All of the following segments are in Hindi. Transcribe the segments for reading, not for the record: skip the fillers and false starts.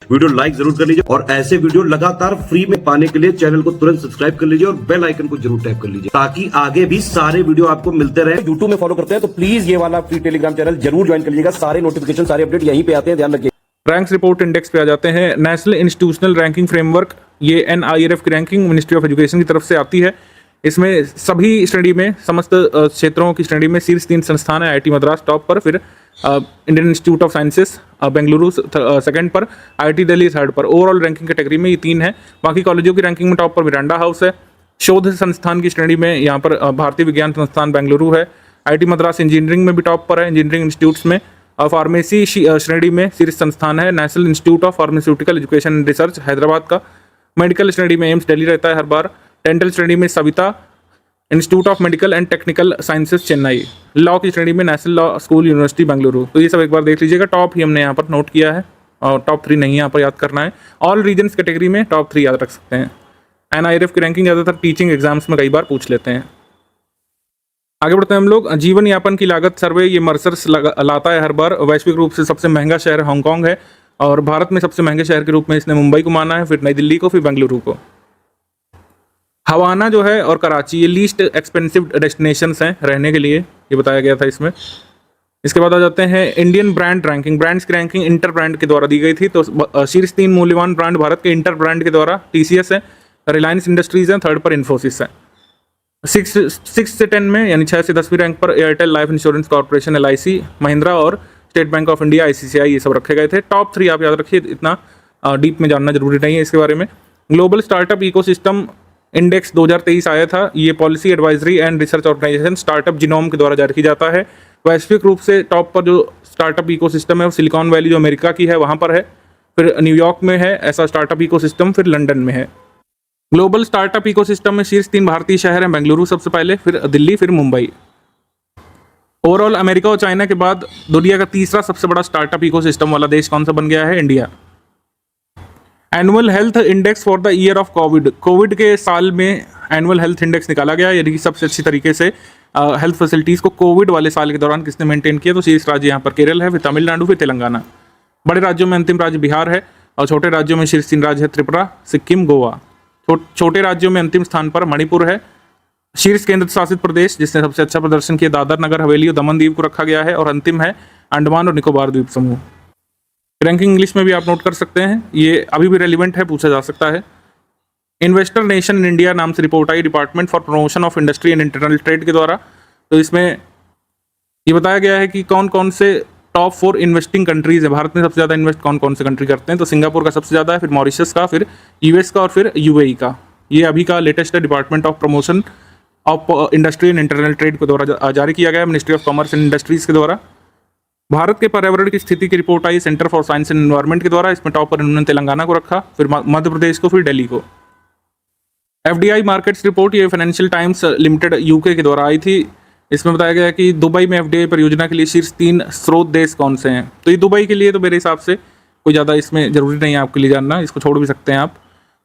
वीडियो लाइक जरूर कर लीजिए और ऐसे वीडियो लगातार फ्री में पाने के लिए चैनल को तुरंत सब्सक्राइब कर लीजिए और बेल आइकन को जरूर टैप कर लीजिए ताकि आगे भी सारे वीडियो आपको मिलते रहे। यूट्यूब में फॉलो करते हैं तो प्लीज ये वाला फ्री टेलीग्राम चैनल जरूर ज्वाइन कर लीजिएगा। सारे नोटिफिकेशन सारे अपडेट यहीं पे आते हैं, ध्यान रखिए। रैंक्स रिपोर्ट इंडेक्स पे आ जाते हैं। नेशनल इंस्टीट्यूशनल रैंकिंग फ्रेमवर्क, ये NIRF की रैंकिंग मिनिस्ट्री ऑफ एजुकेशन की तरफ से आती है। इसमें सभी श्रेणी में, समस्त क्षेत्रों की श्रेणी में शीर्ष 3 संस्थान है। IIT मद्रास टॉप पर, फिर Indian institute of sciences Bengaluru second पर, IIT दिल्ली थर्ड पर। ओवरऑल रैंकिंग कैटेगरी में ये 3 है। बाकी कॉलेजों की रैंकिंग में टॉप पर मिरांडा हाउस है। शोध संस्थान की श्रेणी में यहाँ पर भारतीय विज्ञान संस्थान बेंगलुरु है। IIT मद्रास इंजीनियरिंग में भी टॉप पर है, इंजीनियरिंग इंस्टीट्यूट्स में। फार्मेसी श्रेणी में शीर्ष संस्थान है national institute of pharmaceutical education and research Hyderabad का। मेडिकल श्रेणी में एम्स दिल्ली रहता है हर बार। डेंटल श्रेणी में Savita institute of medical and technical sciences Chennai. Law की श्रेणी में national law school university Bengaluru. तो ये सब एक बार देख लीजिएगा। टॉप ही हमने यहाँ पर नोट किया है और टॉप 3 नहीं यहाँ पर याद करना है। ऑल रीजन्स कैटेगरी में टॉप 3 याद रख सकते हैं। NIRF की रैंकिंग ज़्यादातर टीचिंग एग्जाम्स में कई बार पूछ लेते हैं। आगे बढ़ते हैं हम लोग। जीवन यापन की लागत सर्वे, ये मर्सर्स लाता है हर बार। वैश्विक रूप से सबसे महंगा शहर हांगकांग है और भारत में सबसे महंगे शहर के रूप में इसने मुंबई को माना है, फिर नई दिल्ली को, फिर बेंगलुरु को। हवाना जो है और कराची, ये लीस्ट एक्सपेंसिव डेस्टिनेशंस हैं रहने के लिए, ये बताया गया था इसमें। इसके बाद आ जाते हैं इंडियन ब्रांड रैंकिंग। ब्रांड्स की रैंकिंग इंटर ब्रांड के द्वारा दी गई थी। तो शीर्ष 3 मूल्यवान ब्रांड भारत के इंटर ब्रांड के द्वारा TCS है, रिलायंस इंडस्ट्रीज है, थर्ड पर इन्फोसिस है। 6 से 10 में यानी 6 से 10वीं रैंक पर Airtel life insurance corporation LIC, Mahindra और state bank of India ICICI, ये सब रखे गए थे। टॉप 3 आप याद रखिए, इतना डीप में जानना जरूरी नहीं है इसके बारे में। ग्लोबल स्टार्टअप इकोसिस्टम इंडेक्स 2023 आया था। ये policy advisory and research organisation startup Genome के द्वारा जारी की जाता है। वैश्विक रूप से टॉप पर जो स्टार्टअप इकोसिस्टम है वो सिलिकॉन वैली जो अमेरिका की है वहाँ पर है, फिर न्यूयॉर्क में है ऐसा स्टार्टअप इकोसिस्टम, फिर लंदन में है। ग्लोबल स्टार्टअप इकोसिस्टम में शीर्ष 3 भारतीय शहर हैं, बेंगलुरु सबसे पहले, फिर दिल्ली, फिर मुंबई। ओवरऑल अमेरिका और चाइना के बाद दुनिया का तीसरा सबसे बड़ा स्टार्टअप इकोसिस्टम वाला देश कौन सा बन गया है? India. Annual health index for the year of Covid के साल में एनुअल हेल्थ इंडेक्स निकाला गया, यानी कि सबसे अच्छी तरीके से हेल्थ फैसिलिटीज़ को कोविड वाले साल के दौरान किसने मेंटेन किया। तो शीर्ष राज्य यहाँ पर केरल है, फिर तमिलनाडु, फिर तेलंगाना। बड़े राज्यों में अंतिम राज्य बिहार है और छोटे राज्यों में शीर्ष 3 राज्य है त्रिपुरा, सिक्किम, गोवा। छोटे राज्यों में अंतिम स्थान पर मणिपुर है। शीर्ष केंद्र शासित प्रदेश जिसने सबसे अच्छा प्रदर्शन किया दादर नगर हवेली और दमन दीव को रखा गया है, और अंतिम है अंडमान और निकोबार द्वीप समूह। रैंकिंग इंग्लिश में भी आप नोट कर सकते हैं, ये अभी भी रेलिवेंट है, पूछा जा सकता है। इन्वेस्टर नेशन इन इंडिया नाम से report I department for promotion of industry and internal trade के द्वारा। तो इसमें ये बताया गया है कि कौन कौन से टॉप 4 इन्वेस्टिंग कंट्रीज है। भारत में सबसे ज़्यादा इन्वेस्ट कौन कौन से कंट्री करते हैं? तो सिंगापुर का सबसे ज़्यादा है, फिर मॉरिशस का, फिर US का और फिर UAE का। ये अभी का लेटेस्ट है, department of promotion of industry and internal trade के द्वारा जारी किया गया है, ministry of commerce and industries के द्वारा। भारत के पर्यावरण की स्थिति की report I centre for science and environment के द्वारा। इसमें टॉप पर इन्होंने तेलंगाना को रखा, फिर मध्य प्रदेश को, फिर दिल्ली को। FDI मार्केट्स रिपोर्ट, ये फाइनेंशियल टाइम्स लिमिटेड UK के द्वारा आई थी। इसमें बताया गया कि दुबई में FDI परियोजना के लिए शीर्ष 3 स्रोत देश कौन से हैं। तो ये दुबई के लिए तो मेरे हिसाब से कोई ज़्यादा इसमें ज़रूरी नहीं है आपके लिए जानना, इसको छोड़ भी सकते हैं आप।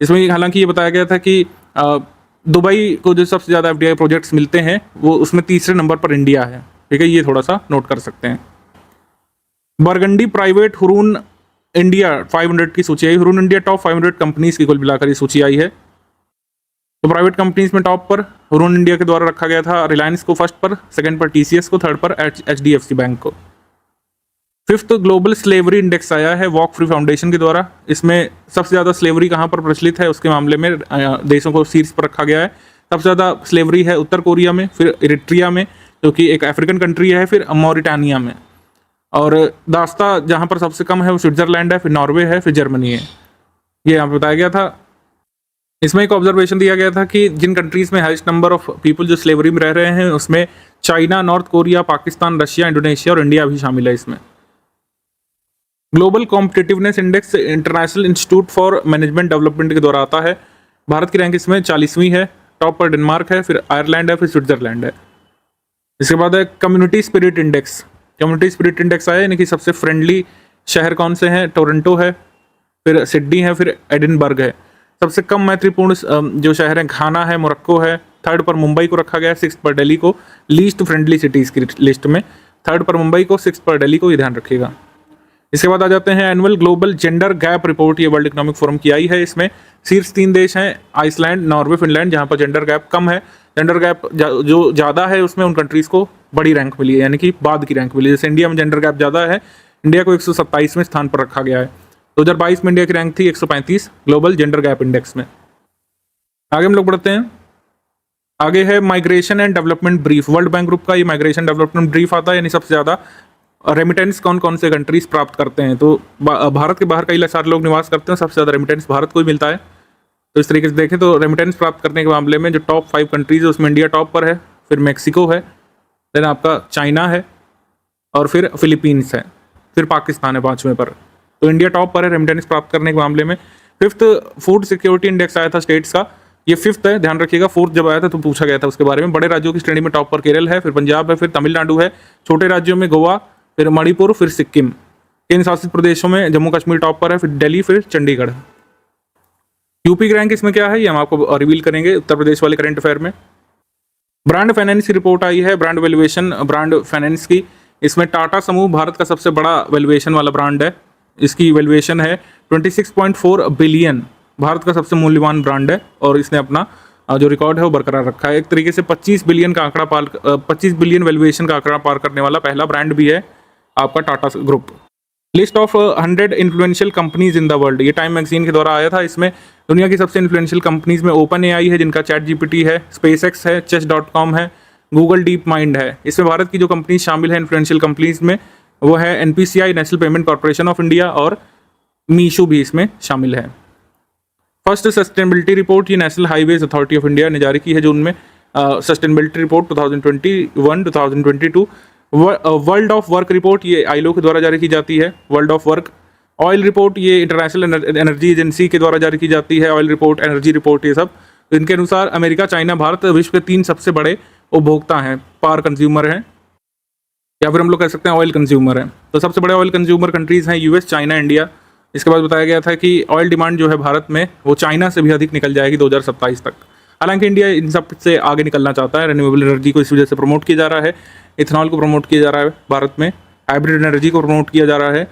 इसमें हालांकि ये बताया गया था कि दुबई को जो सबसे ज़्यादा FDI प्रोजेक्ट्स मिलते हैं वो उसमें तीसरे नंबर पर इंडिया है। ठीक है, ये थोड़ा सा नोट कर सकते हैं। बरगंडी प्राइवेट हुरून इंडिया 500 की सूची आई। हुरून इंडिया टॉप 500 कंपनीज की कुल मिलाकर ये सूची आई है। तो प्राइवेट कंपनीज में टॉप पर हुरून इंडिया के द्वारा रखा गया था रिलायंस को फर्स्ट पर, सेकंड पर TCS को, थर्ड पर HDFC बैंक को। 5th ग्लोबल स्लेवरी इंडेक्स आया है वॉक फ्री फाउंडेशन के द्वारा। इसमें सबसे ज़्यादा स्लेवरी कहाँ पर प्रचलित है उसके मामले में देशों को शीर्ष पर रखा गया है। सबसे ज़्यादा स्लेवरी है उत्तर कोरिया में, फिर इरिट्रिया में जो कि एक अफ्रीकन कंट्री है, फिर मॉरिटानिया में, और दास्ता जहाँ पर सबसे कम है वो स्विट्जरलैंड है, फिर नॉर्वे है, फिर जर्मनी है। ये यहाँ पे बताया गया था। इसमें एक ऑब्जर्वेशन दिया गया था कि जिन कंट्रीज में हाईएस्ट नंबर ऑफ पीपल जो स्लेवरी में रह रहे हैं उसमें China, north Korea, Pakistan, Russia, Indonesia और इंडिया भी शामिल है इसमें। Global competitiveness index international institute for management development के द्वारा आता है। भारत की रैंक इसमें 40वीं है। टॉप पर डेनमार्क है, फिर आयरलैंड है, फिर स्विट्जरलैंड है। इसके बाद है community spirit index. Community spirit index आया, यानी कि सबसे फ्रेंडली शहर कौन से हैं? टोरंटो है, फिर सिडनी है, फिर एडिनबर्ग है। सबसे कम मैत्रीपूर्ण जो शहर है घाना है, मोरक्को है। थर्ड पर मुंबई को रखा गया, 6th पर दिल्ली को। लीस्ट फ्रेंडली सिटीज़ की लिस्ट में 3rd पर मुंबई को, 6th पर दिल्ली को, ये ध्यान रखिएगा। इसके बाद आ जाते हैं annual global gender gap report, ये वर्ल्ड इकोनॉमिक फोरम की आई है। इसमें शीर्ष 3 देश हैं आइसलैंड, नॉर्वे, फिनलैंड, जहां पर जेंडर गैप कम है। जेंडर गैप जो ज़्यादा है उसमें उन कंट्रीज़ को बड़ी रैंक मिली है, यानी कि बाद की रैंक मिली है। जैसे इंडिया में जेंडर गैप ज़्यादा है, इंडिया को 127वें स्थान पर रखा गया है। 2022 में इंडिया की रैंक थी 135 ग्लोबल जेंडर गैप इंडेक्स में। आगे हम लोग बढ़ते हैं। आगे है migration and development brief, world bank group का ये माइग्रेशन डेवलपमेंट ब्रीफ आता है, यानी सबसे ज़्यादा रेमिटेंस कौन कौन से कंट्रीज प्राप्त करते हैं। तो भारत के बाहर कई सारे लोग निवास करते हैं, सबसे ज़्यादा रेमिटेंस भारत को ही मिलता है। तो इस तरीके से देखें तो रेमिटेंस प्राप्त करने के मामले में जो टॉप 5 कंट्रीज है उसमें इंडिया टॉप पर है, फिर मैक्सिको है, देन आपका चाइना है, और फिर फिलीपींस है, फिर पाकिस्तान है 5वें पर। तो इंडिया टॉप पर है रेमिटेंस प्राप्त करने के मामले में। 5th फूड सिक्योरिटी इंडेक्स आया था स्टेट्स का, ये 5th है, ध्यान रखिएगा। 4th जब आया था तो पूछा गया था उसके बारे में। बड़े राज्यों की श्रेणी में टॉप पर केरल है, फिर पंजाब है, फिर तमिलनाडु है, छोटे राज्यों में गोवा, फिर मणिपुर, फिर सिक्किम। केंद्र शासित प्रदेशों में जम्मू कश्मीर टॉप पर है, फिर दिल्ली, फिर चंडीगढ़। यूपी की रैंक इसमें क्या है ये हम आपको रिवील करेंगे उत्तर प्रदेश वाले करंट अफेयर में। ब्रांड फाइनेंस की रिपोर्ट आई है, ब्रांड वैल्यूएशन ब्रांड फाइनेंस की। इसमें टाटा समूह भारत का सबसे बड़ा वैल्यूएशन वाला ब्रांड है। इसकी वैल्यूएशन है 26.4 बिलियन, भारत का सबसे मूल्यवान ब्रांड है, और इसने अपना जो रिकॉर्ड है वो बरकरार रखा है। एक तरीके से 25 बिलियन का आंकड़ा 25 बिलियन वैल्यूएशन का आंकड़ा पार करने वाला पहला ब्रांड भी है आपका Tata group. List of 100 influential companies in the world, ये टाइम मैगजीन के द्वारा आया था। इसमें दुनिया की सबसे इन्फ्लुएंशियल कंपनीज में ओपन एआई है, जिनका चैट जीपीटी है, स्पेसएक्स है, chess.com है, गूगल डीप माइंड है। इसमें भारत की जो कंपनीज शामिल है इन्फ्लुएंशियल कंपनीज में वो है NPCI, national payment corporation of India, और मीशो भी इसमें शामिल है। फर्स्ट सस्टेनेबिलिटी रिपोर्ट ये national highways authority of India ने जारी की है जून में। Sustainability report 2021-2022। World of work report ये आईलो के द्वारा जारी की जाती है, world of work. Oil report ये इंटरनेशनल एनर्जी एजेंसी के द्वारा जारी की जाती है, ऑयल रिपोर्ट, एनर्जी रिपोर्ट, ये सब। तो इनके अनुसार अमेरिका, चाइना, भारत विश्व के 3 सबसे बड़े उपभोक्ता हैं, पावर कंज्यूमर हैं, या फिर हम लोग कह सकते हैं ऑयल कंज्यूमर हैं। तो सबसे बड़े ऑयल कंज्यूमर कंट्रीज हैं यूएस, चाइना, इंडिया। इसके बाद बताया गया था कि ऑयल डिमांड जो है भारत में वो चाइना से भी अधिक निकल जाएगी 2027 तक। हालांकि इंडिया इन सब से आगे निकलना चाहता है, रिन्यूएबल एनर्जी को इस वजह से प्रमोट किया जा रहा है, इथेनॉल को प्रमोट किया जा रहा है भारत में, हाइब्रिड एनर्जी को प्रमोट किया जा रहा है।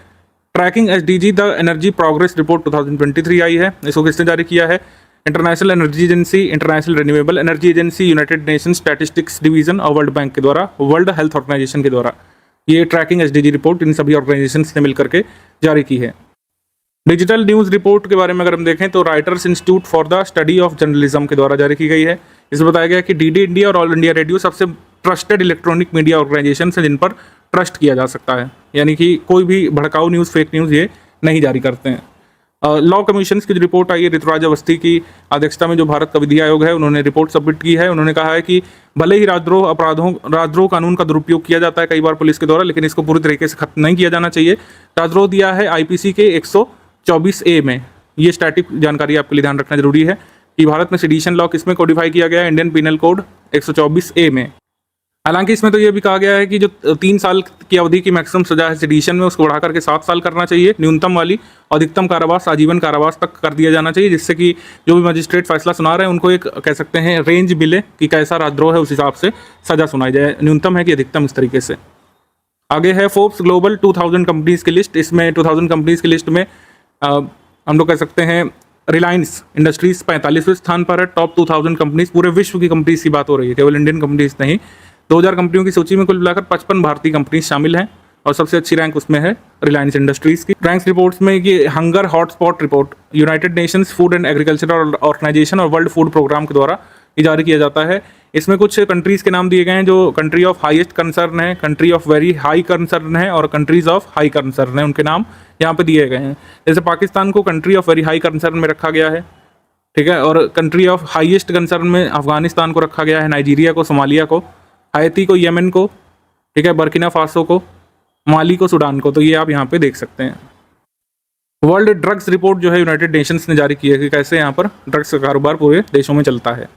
Tracking SDG the energy progress report 2023 आई है, इसको किसने जारी किया है? International energy agency, international renewable energy agency, united nation statistics division और वर्ल्ड बैंक के द्वारा, वर्ल्ड हेल्थ ऑर्गेनाइजेशन के द्वारा ये ट्रैकिंग एसडीजी रिपोर्ट इन सभी ऑर्गेनाइजेशंस ने मिलकर के जारी की है। डिजिटल न्यूज़ रिपोर्ट के बारे में अगर हम देखें तो writers institute for the study of journalism के द्वारा जारी की गई है। इसमें बताया गया कि डीडी इंडिया और ऑल इंडिया रेडियो सबसे ट्रस्टेड इलेक्ट्रॉनिक मीडिया ऑर्गेनाइजेशन है जिन पर ट्रस्ट किया जा सकता है, यानी कि कोई भी भड़काऊ न्यूज़, फेक न्यूज़ ये नहीं जारी करते हैं। लॉ कमीशन की जो रिपोर्ट आई है, ऋतुराज अवस्थी की अध्यक्षता में जो भारत का विधि आयोग है उन्होंने रिपोर्ट सबमिट की है। उन्होंने कहा है कि भले ही राजद्रोह कानून का दुरुपयोग किया जाता है कई बार पुलिस के द्वारा, लेकिन इसको पूरी तरीके से खत्म नहीं किया जाना चाहिए। राजद्रोह दिया है आईपीसी के 124A में, ये स्टैटिक जानकारी आपके लिए ध्यान रखना जरूरी है कि भारत में सेडिशन लॉ किसमें कोडिफाई किया गया है, इंडियन पिनल कोड 124A में। हालांकि इसमें तो ये भी कहा गया है कि जो 3 साल की अवधि की मैक्सिमम सजा है सेडिशन में, उसको बढ़ा करके 7 साल करना चाहिए न्यूनतम वाली, अधिकतम कारावास आजीवन कारावास तक कर दिया जाना चाहिए, जिससे कि जो भी मजिस्ट्रेट फैसला सुना रहे हैं उनको एक कह सकते हैं रेंज मिले कि कैसा राजद्रोह है, उस हिसाब से सजा सुनाई जाए, न्यूनतम है कि अधिकतम, इस तरीके से। आगे है फोर्ब्स ग्लोबल 2000 कंपनीज की लिस्ट। इसमें 2000 कंपनीज की लिस्ट में हम लोग कह सकते हैं रिलायंस इंडस्ट्रीज 45वें स्थान पर है। टॉप 2000 कंपनीज, पूरे विश्व की कंपनीज की बात हो रही है, केवल इंडियन कंपनीज नहीं। 2000 कंपनियों की सूची में कुल मिलाकर 55 भारतीय कंपनीज शामिल हैं और सबसे अच्छी रैंक उसमें है रिलायंस इंडस्ट्रीज की। रैंक्स रिपोर्ट्स में ये hunger hotspot report united nations food and agricultural organisation और वर्ल्ड फूड प्रोग्राम के द्वारा जारी किया जाता है। इसमें कुछ कंट्रीज के नाम दिए गए हैं जो कंट्री ऑफ हाईएस्ट कंसर्न है, country of very high concern है और कंट्रीज ऑफ हाई कंसर्न है, उनके नाम यहाँ पे दिए गए हैं। जैसे पाकिस्तान को country of very high concern में रखा गया है, ठीक है, और कंट्री ऑफ हाईएस्ट कंसर्न में अफगानिस्तान को रखा गया है, नाइजीरिया को, सोमालिया को, हैती को, येमेन को, ठीक है, बर्किना फासो को, माली को, सूडान को। तो ये आप यहाँ पे देख सकते हैं। वर्ल्ड ड्रग्स रिपोर्ट जो है यूनाइटेड नेशंस ने जारी की है कि कैसे यहाँ पर ड्रग्स का कारोबार पूरे देशों में चलता है।